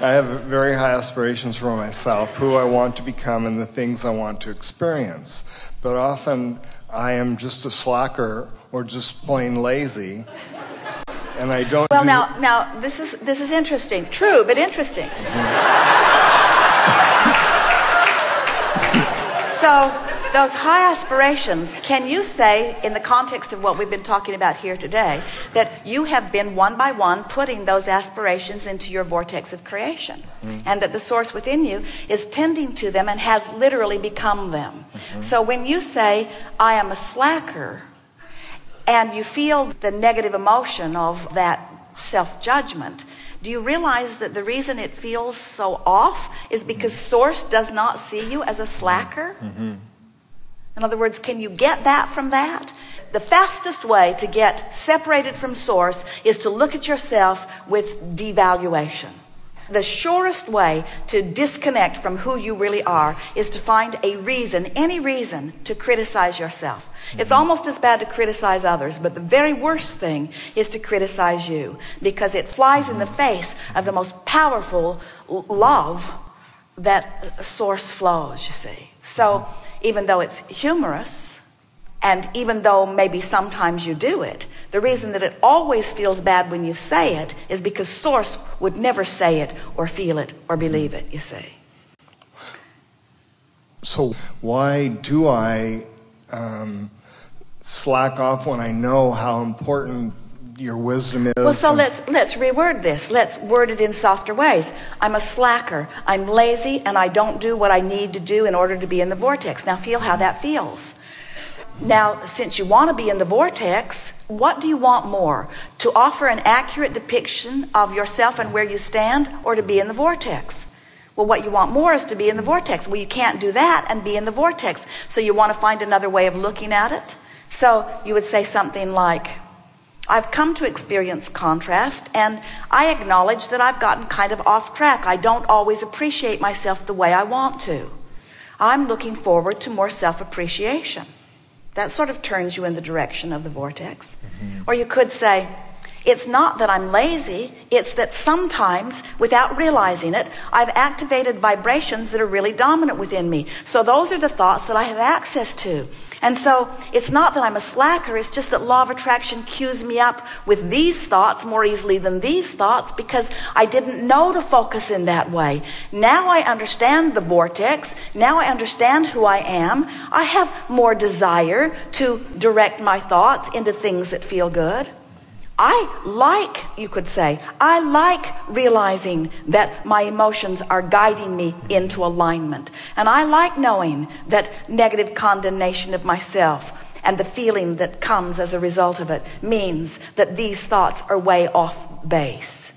I have very high aspirations for myself, who I want to become and the things I want to experience. But often I am just a slacker or just plain lazy, and I don't. Well, now this is interesting. True, but interesting. So those high aspirations, can you say, in the context of what we've been talking about here today, that you have been one by one putting those aspirations into your vortex of creation, and that the source within you is tending to them and has literally become them? So when you say, I am a slacker, and you feel the negative emotion of that self-judgment, do you realize that the reason it feels so off is because source does not see you as a slacker? In other words, can you get that from that? The fastest way to get separated from source is to look at yourself with devaluation. The surest way to disconnect from who you really are is to find a reason, any reason, to criticize yourself. It's almost as bad to criticize others, but the very worst thing is to criticize you, because it flies in the face of the most powerful love that source flows, you see. So even though it's humorous, and even though maybe sometimes you do it, the reason that it always feels bad when you say it is because source would never say it or feel it or believe it, you see. So why do I slack off when I know how important your wisdom is? Well, so let's reword this. Let's word it in softer ways. I'm a slacker. I'm lazy, and I don't do what I need to do in order to be in the vortex. Now feel how that feels. Now, since you want to be in the vortex, what do you want more? To offer an accurate depiction of yourself and where you stand, or to be in the vortex? Well, what you want more is to be in the vortex. Well, you can't do that and be in the vortex. So you want to find another way of looking at it. So you would say something like, I've come to experience contrast, and I acknowledge that I've gotten kind of off track. I don't always appreciate myself the way I want to. I'm looking forward to more self-appreciation. That sort of turns you in the direction of the vortex. Or you could say, it's not that I'm lazy, it's that sometimes, without realizing it, I've activated vibrations that are really dominant within me. So those are the thoughts that I have access to. And so it's not that I'm a slacker, it's just that law of attraction cues me up with these thoughts more easily than these thoughts, because I didn't know to focus in that way. Now I understand the vortex. Now I understand who I am. I have more desire to direct my thoughts into things that feel good. You could say, I like realizing that my emotions are guiding me into alignment. And I like knowing that negative condemnation of myself and the feeling that comes as a result of it means that these thoughts are way off base.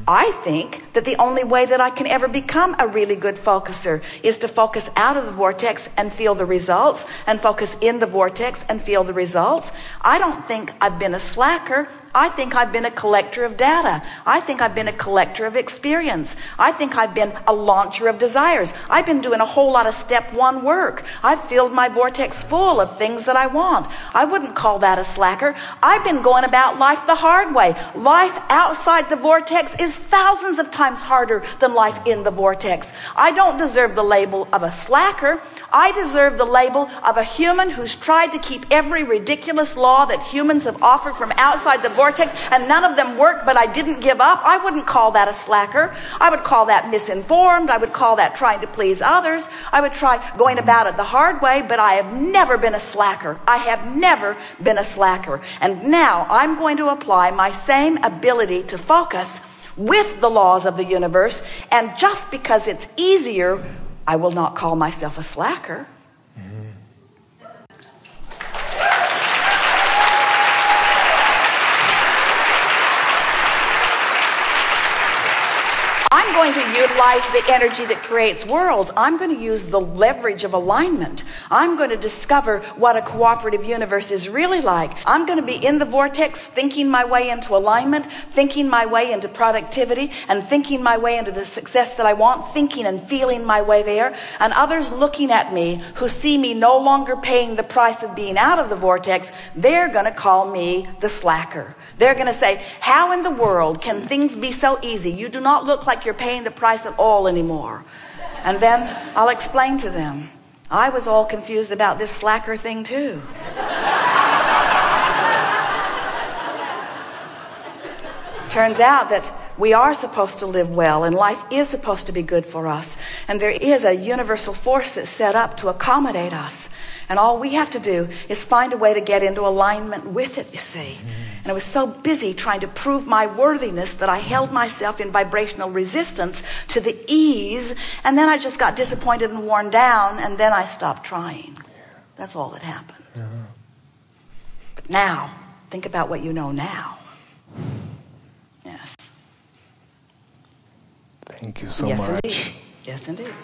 I think that the only way that I can ever become a really good focuser is to focus out of the vortex and feel the results, and focus in the vortex and feel the results. I don't think I've been a slacker. I think I've been a collector of data. I think I've been a collector of experience. I think I've been a launcher of desires. I've been doing a whole lot of step one work. I've filled my vortex full of things that I want. I wouldn't call that a slacker. I've been going about life the hard way. Life outside the vortex is thousands of times harder than life in the vortex. I don't deserve the label of a slacker. I deserve the label of a human who's tried to keep every ridiculous law that humans have offered from outside the vortex, and none of them worked, but I didn't give up. I wouldn't call that a slacker. I would call that misinformed. I would call that trying to please others. I would try going about it the hard way, but I have never been a slacker. I have never been a slacker. And now I'm going to apply my same ability to focus with the laws of the universe, and just because it's easier, I will not call myself a slacker. I'm going to utilize the energy that creates worlds. I'm going to use the leverage of alignment. I'm going to discover what a cooperative universe is really like. I'm going to be in the vortex, thinking my way into alignment, thinking my way into productivity, and thinking my way into the success that I want, thinking and feeling my way there. And others looking at me who see me no longer paying the price of being out of the vortex, they're going to call me the slacker. They're going to say, how in the world can things be so easy? You do not look like you're paying paying the price at all anymore. And then I'll explain to them, I was all confused about this slacker thing too. Turns out that we are supposed to live well, and life is supposed to be good for us. And there is a universal force that's set up to accommodate us. And all we have to do is find a way to get into alignment with it, you see. And I was so busy trying to prove my worthiness that I held myself in vibrational resistance to the ease, and then I just got disappointed and worn down, and then I stopped trying. That's all that happened. But now, think about what you know now. Yes. Thank you so Yes, much. Indeed. Yes, indeed.